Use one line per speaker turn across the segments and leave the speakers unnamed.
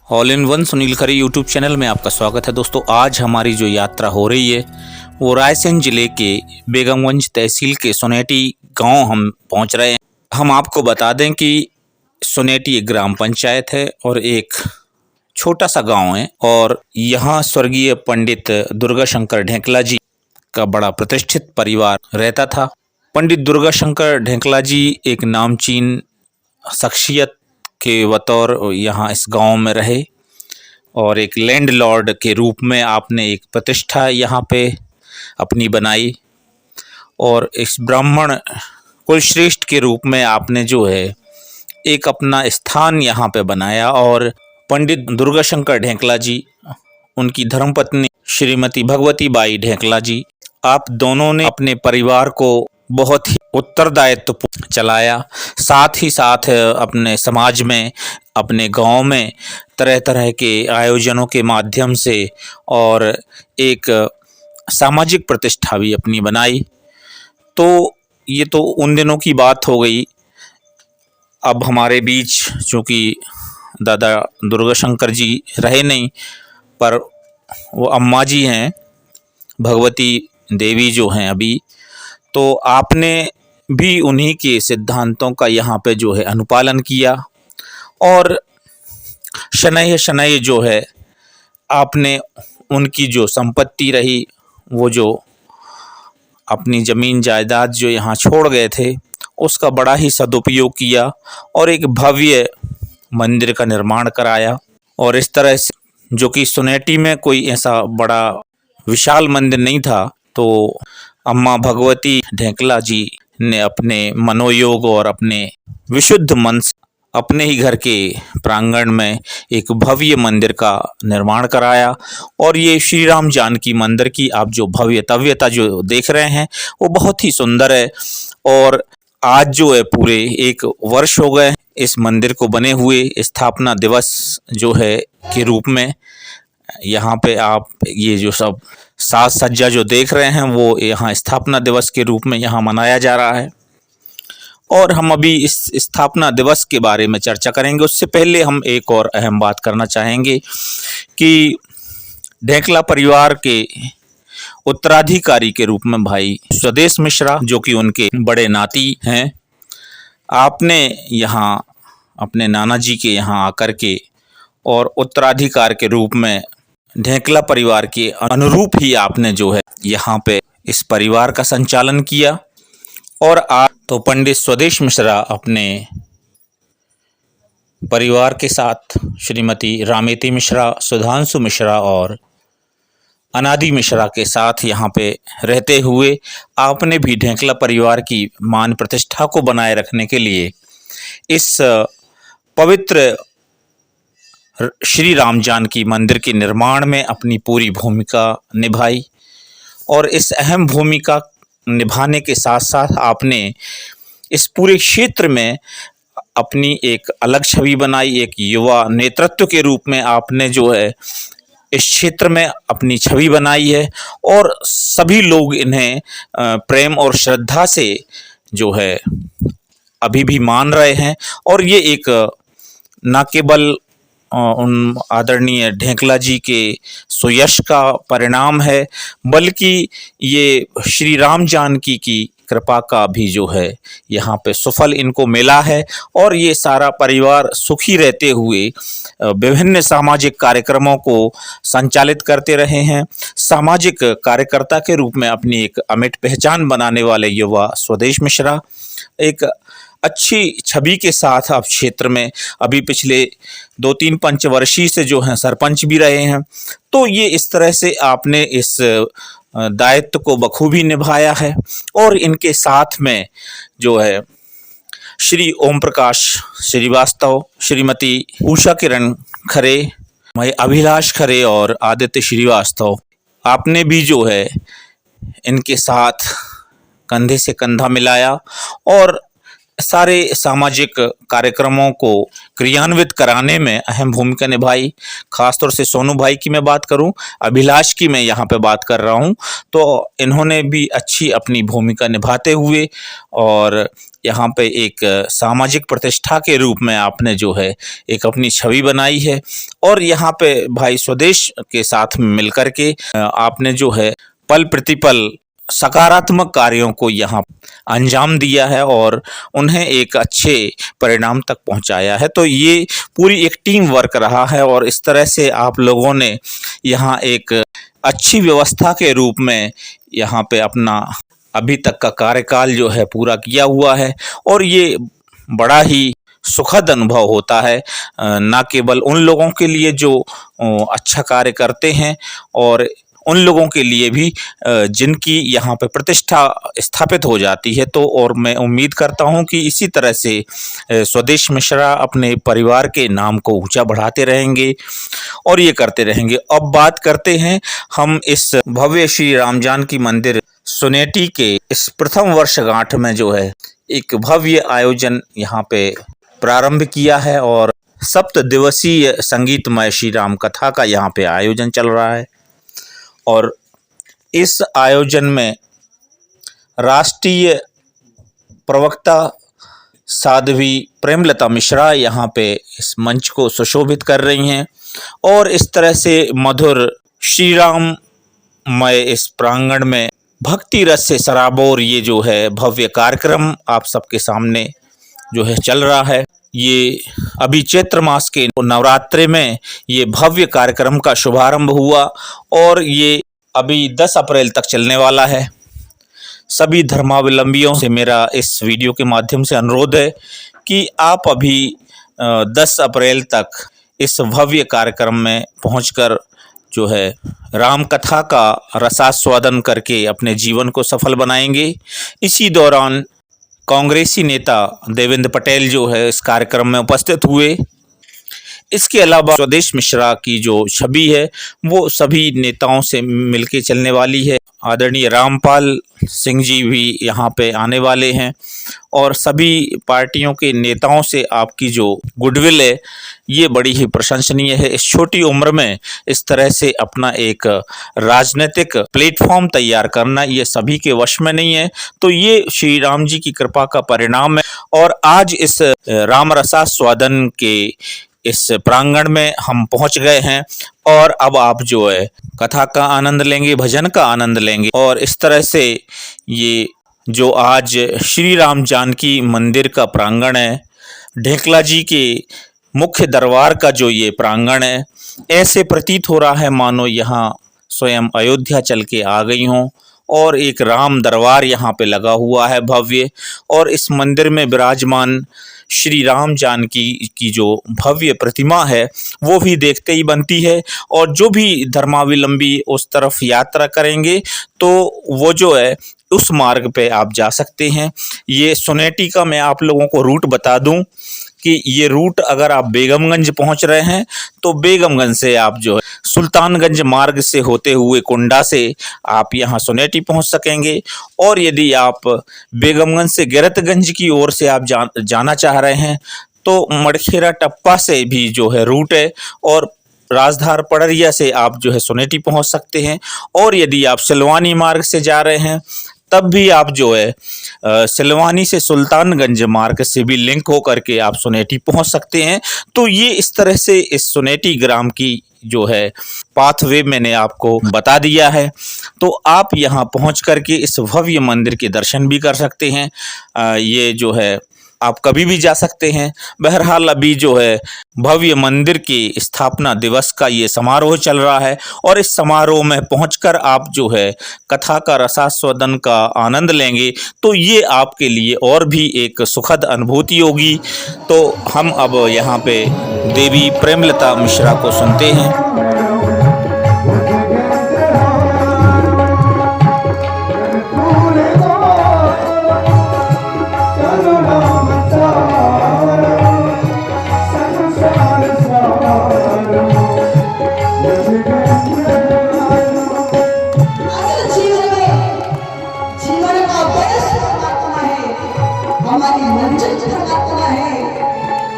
All in one Sunil Khare YouTube channel में आपका स्वागत है। दोस्तों, आज हमारी जो यात्रा हो रही है वो रायसेन जिले के बेगमगंज तहसील के सुनेटी गांव हम पहुंच रहे हैं। हम आपको बता दें कि सुनेटी एक ग्राम पंचायत है और एक छोटा सा गांव है और यहाँ स्वर्गीय पंडित दुर्गा शंकर ढेंकला जी का बड़ा प्रतिष्ठित परिवार रहता था। पंडित दुर्गा शंकर ढेंकला जी एक नामचीन शख्सियत के बतौर यहाँ इस गांव में रहे और एक लैंडलॉर्ड के रूप में आपने एक प्रतिष्ठा यहाँ पे अपनी बनाई और इस ब्राह्मण कुलश्रेष्ठ के रूप में आपने जो है एक अपना स्थान यहाँ पे बनाया। और पंडित दुर्गा शंकर ढेंकला जी, उनकी धर्मपत्नी श्रीमती भगवती बाई ढेंकला जी, आप दोनों ने अपने परिवार को बहुत ही उत्तरदायित्व चलाया। साथ ही साथ अपने समाज में, अपने गांव में तरह तरह के आयोजनों के माध्यम से और एक सामाजिक प्रतिष्ठा भी अपनी बनाई। तो ये तो उन दिनों की बात हो गई। अब हमारे बीच चूँकि दादा दुर्गा शंकर जी रहे नहीं, पर वो अम्मा जी हैं, भगवती देवी जो हैं अभी, तो आपने भी उन्हीं के सिद्धांतों का यहाँ पे जो है अनुपालन किया और शनैः शनैः जो है आपने उनकी जो संपत्ति रही, वो जो अपनी ज़मीन जायदाद जो यहाँ छोड़ गए थे, उसका बड़ा ही सदुपयोग किया और एक भव्य मंदिर का निर्माण कराया। और इस तरह से, जो कि सुनेटी में कोई ऐसा बड़ा विशाल मंदिर नहीं था, तो अम्मा भगवती ढेंकला जी ने अपने मनोयोग और अपने विशुद्ध मन से अपने ही घर के प्रांगण में एक भव्य मंदिर का निर्माण कराया। और ये श्री राम जानकी मंदिर की आप जो भव्यता जो देख रहे हैं वो बहुत ही सुंदर है। और आज जो है पूरे 1 वर्ष हो गए इस मंदिर को बने हुए। स्थापना दिवस जो है के रूप में यहाँ पे आप ये जो सब साज सज्जा जो देख रहे हैं वो यहाँ स्थापना दिवस के रूप में यहाँ मनाया जा रहा है। और हम अभी इस स्थापना दिवस के बारे में चर्चा करेंगे। उससे पहले हम एक और अहम बात करना चाहेंगे कि ढेंकला परिवार के उत्तराधिकारी के रूप में भाई स्वदेश मिश्रा, जो कि उनके बड़े नाती हैं, आपने यहाँ अपने नाना जी के यहाँ आकर के और उत्तराधिकार के रूप में ढेंकला परिवार के अनुरूप ही आपने जो है यहाँ पे इस परिवार का संचालन किया। और आप तो पंडित स्वदेश मिश्रा अपने परिवार के साथ श्रीमती रामेती मिश्रा, सुधांशु मिश्रा और अनादि मिश्रा के साथ यहाँ पे रहते हुए आपने भी ढेंकला परिवार की मान प्रतिष्ठा को बनाए रखने के लिए इस पवित्र श्री राम जानकी मंदिर के निर्माण में अपनी पूरी भूमिका निभाई। और इस अहम भूमिका निभाने के साथ साथ आपने इस पूरे क्षेत्र में अपनी एक अलग छवि बनाई। एक युवा नेतृत्व के रूप में आपने जो है इस क्षेत्र में अपनी छवि बनाई है और सभी लोग इन्हें प्रेम और श्रद्धा से जो है अभी भी मान रहे हैं। और ये एक न केवल उन आदरणीय ढेंकला जी के सुयश का परिणाम है, बल्कि ये श्री राम जानकी की कृपा का भी जो है यहाँ पे सुफल इनको मिला है। और ये सारा परिवार सुखी रहते हुए विभिन्न सामाजिक कार्यक्रमों को संचालित करते रहे हैं। सामाजिक कार्यकर्ता के रूप में अपनी एक अमिट पहचान बनाने वाले युवा स्वदेश मिश्रा एक अच्छी छवि के साथ आप क्षेत्र में अभी पिछले 2-3 पंचवर्षीय से जो हैं सरपंच भी रहे हैं। तो ये इस तरह से आपने इस दायित्व को बखूबी निभाया है। और इनके साथ में जो है श्री ओम प्रकाश श्रीवास्तव, श्रीमती उषा किरण खरे, अभिलाष खरे और आदित्य श्रीवास्तव, आपने भी जो है इनके साथ कंधे से कंधा मिलाया और सारे सामाजिक कार्यक्रमों को क्रियान्वित कराने में अहम भूमिका निभाई। खासतौर से सोनू भाई की मैं बात करूं, अभिलाष की मैं यहाँ पे बात कर रहा हूं, तो इन्होंने भी अच्छी अपनी भूमिका निभाते हुए और यहाँ पे एक सामाजिक प्रतिष्ठा के रूप में आपने जो है एक अपनी छवि बनाई है। और यहाँ पे भाई स्वदेश के साथ मिलकर के आपने जो है पल प्रतिपल सकारात्मक कार्यों को यहाँ अंजाम दिया है और उन्हें एक अच्छे परिणाम तक पहुँचाया है। तो ये पूरी एक टीम वर्क रहा है और इस तरह से आप लोगों ने यहाँ एक अच्छी व्यवस्था के रूप में यहाँ पे अपना अभी तक का कार्यकाल जो है पूरा किया हुआ है। और ये बड़ा ही सुखद अनुभव होता है, ना केवल उन लोगों के लिए जो अच्छा कार्य करते हैं और उन लोगों के लिए भी जिनकी यहाँ पे प्रतिष्ठा स्थापित हो जाती है। तो और मैं उम्मीद करता हूँ कि इसी तरह से स्वदेश मिश्रा अपने परिवार के नाम को ऊंचा बढ़ाते रहेंगे और ये करते रहेंगे। अब बात करते हैं हम इस भव्य श्री राम जानकी मंदिर सुनेटी के इस प्रथम वर्षगांठ में जो है एक भव्य आयोजन यहाँ पे प्रारंभ किया है और 7 दिवसीय संगीतमय श्री राम कथा का यहाँ पे आयोजन चल रहा है। और इस आयोजन में राष्ट्रीय प्रवक्ता साध्वी प्रेमलता मिश्रा यहाँ पे इस मंच को सुशोभित कर रही हैं और इस तरह से मधुर श्री राममय इस प्रांगण में भक्ति रस से सराबोर ये जो है भव्य कार्यक्रम आप सबके सामने जो है चल रहा है। ये अभी चैत्र मास के नवरात्रे में ये भव्य कार्यक्रम का शुभारंभ हुआ और ये अभी 10 अप्रैल तक चलने वाला है। सभी धर्मावलंबियों से मेरा इस वीडियो के माध्यम से अनुरोध है कि आप अभी 10 अप्रैल तक इस भव्य कार्यक्रम में पहुंचकर जो है राम कथा का रसास्वादन करके अपने जीवन को सफल बनाएंगे। इसी दौरान कांग्रेसी नेता देवेंद्र पटेल जो है इस कार्यक्रम में उपस्थित हुए। इसके अलावा स्वदेश मिश्रा की जो छवि है वो सभी नेताओं से मिलके चलने वाली है। आदरणीय रामपाल सिंह जी भी यहाँ पे आने वाले हैं और सभी पार्टियों के नेताओं से आपकी जो गुडविल है ये बड़ी ही प्रशंसनीय है। इस छोटी उम्र में इस तरह से अपना एक राजनीतिक प्लेटफॉर्म तैयार करना ये सभी के वश में नहीं है। तो ये श्री राम जी की कृपा का परिणाम है और आज इस राम रसास्वादन के इस प्रांगण में हम पहुंच गए हैं और अब आप जो है कथा का आनंद लेंगे, भजन का आनंद लेंगे। और इस तरह से ये जो आज श्री राम जानकी मंदिर का प्रांगण है, ढेकला जी के मुख्य दरबार का जो ये प्रांगण है, ऐसे प्रतीत हो रहा है मानो यहाँ स्वयं अयोध्या चल के आ गई हों और एक राम दरबार यहाँ पे लगा हुआ है भव्य। और इस मंदिर में विराजमान श्री राम जानकी की जो भव्य प्रतिमा है वो भी देखते ही बनती है। और जो भी धर्मावलंबी उस तरफ यात्रा करेंगे तो वो जो है उस मार्ग पे आप जा सकते हैं। ये सुनेटी का मैं आप लोगों को रूट बता दूं कि ये रूट अगर आप बेगमगंज पहुंच रहे हैं तो बेगमगंज से आप जो है सुल्तानगंज मार्ग से होते हुए कुंडा से आप यहाँ सुनेटी पहुंच सकेंगे। और यदि आप बेगमगंज से गैरतगंज की ओर से आप जाना चाह रहे हैं तो मड़खेरा टप्पा से भी जो है रूट है और राजधार पड़रिया से आप जो है सुनेटी पहुंच सकते हैं। और यदि आप सिलवानी मार्ग से जा रहे हैं तब भी आप जो है सिलवानी से सुल्तानगंज मार्ग से भी लिंक हो करके आप सुनेटी पहुंच सकते हैं। तो ये इस तरह से इस सुनेटी ग्राम की जो है पाथवे मैंने आपको बता दिया है। तो आप यहाँ पहुँच करके इस भव्य मंदिर के दर्शन भी कर सकते हैं। ये जो है आप कभी भी जा सकते हैं। बहरहाल अभी जो है भव्य मंदिर की स्थापना दिवस का ये समारोह चल रहा है और इस समारोह में पहुंचकर आप जो है कथा का रसास्वादन का आनंद लेंगे तो ये आपके लिए और भी एक सुखद अनुभूति होगी। तो हम अब यहाँ पे देवी प्रेमलता मिश्रा को सुनते हैं।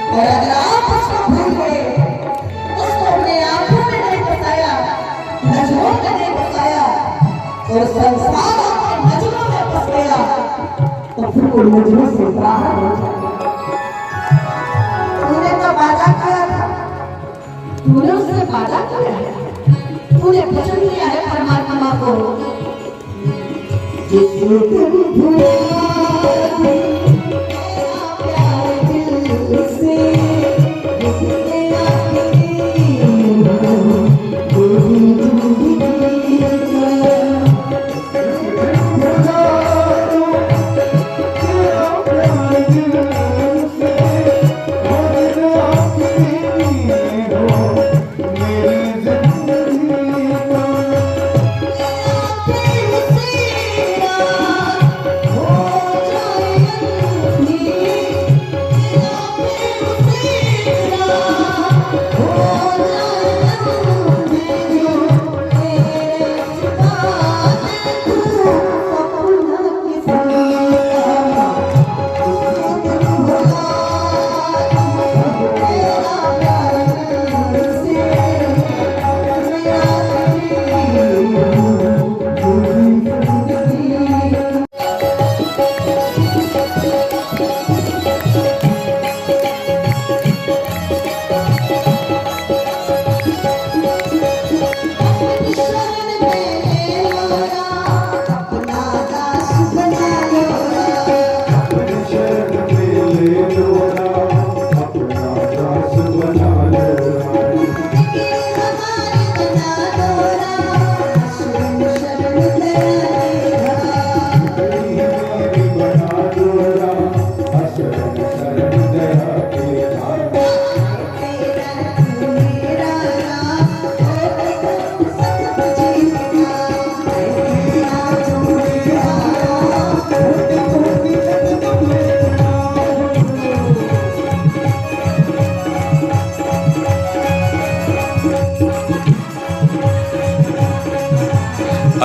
और अगर आप उसको भूल गए, उसको अपने आंखों में नहीं बसाया, नजरों में नहीं बसाया, तो संसार आपकी नजरों में फंस गया। तो फिर मुझे से बाहर हो जाए। तूने तो वादा किया था, तूने उससे वादा किया है, तूने वचन दिया है परमात्मा को, जिस दिन भूला प्यार दिल से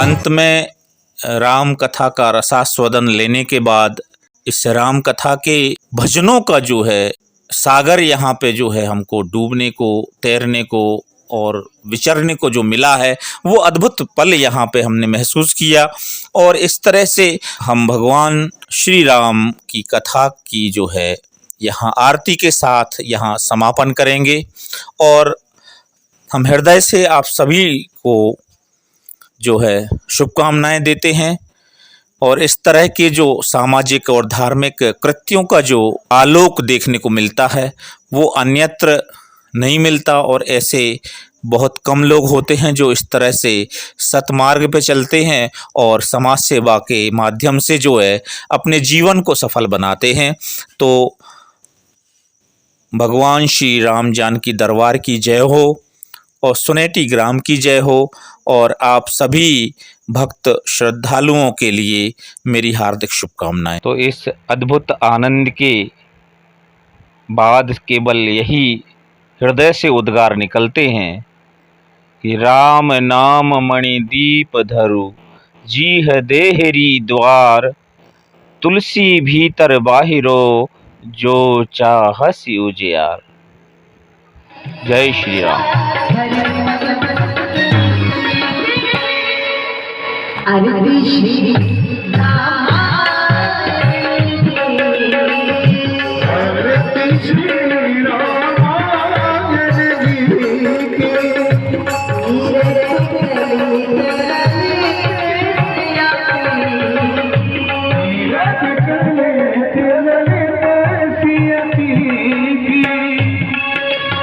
अंत में राम कथा का रसास्वादन लेने के बाद इस राम कथा के भजनों का जो है सागर यहाँ पे जो है हमको डूबने को, तैरने को और विचरने को जो मिला है वो अद्भुत पल यहाँ पे हमने महसूस किया। और इस तरह से हम भगवान श्री राम की कथा की जो है यहाँ आरती के साथ यहाँ समापन करेंगे। और हम हृदय से आप सभी को जो है शुभकामनाएं देते हैं। और इस तरह के जो सामाजिक और धार्मिक कृत्यों का जो आलोक देखने को मिलता है वो अन्यत्र नहीं मिलता। और ऐसे बहुत कम लोग होते हैं जो इस तरह से सतमार्ग पे चलते हैं और समाज सेवा के माध्यम से जो है अपने जीवन को सफल बनाते हैं। तो भगवान श्री राम जानकी दरबार की जय हो और सुनेटी ग्राम की जय हो। और आप सभी भक्त श्रद्धालुओं के लिए मेरी हार्दिक शुभकामनाएं। तो इस अद्भुत आनंद के बाद केवल यही हृदय से उद्गार निकलते हैं कि राम नाम मणि दीप धरु, जी है देहरी द्वार, तुलसी भीतर बाहिरो, जो चाहसी उजियार। जय श्री राम।
अरे श्री राम।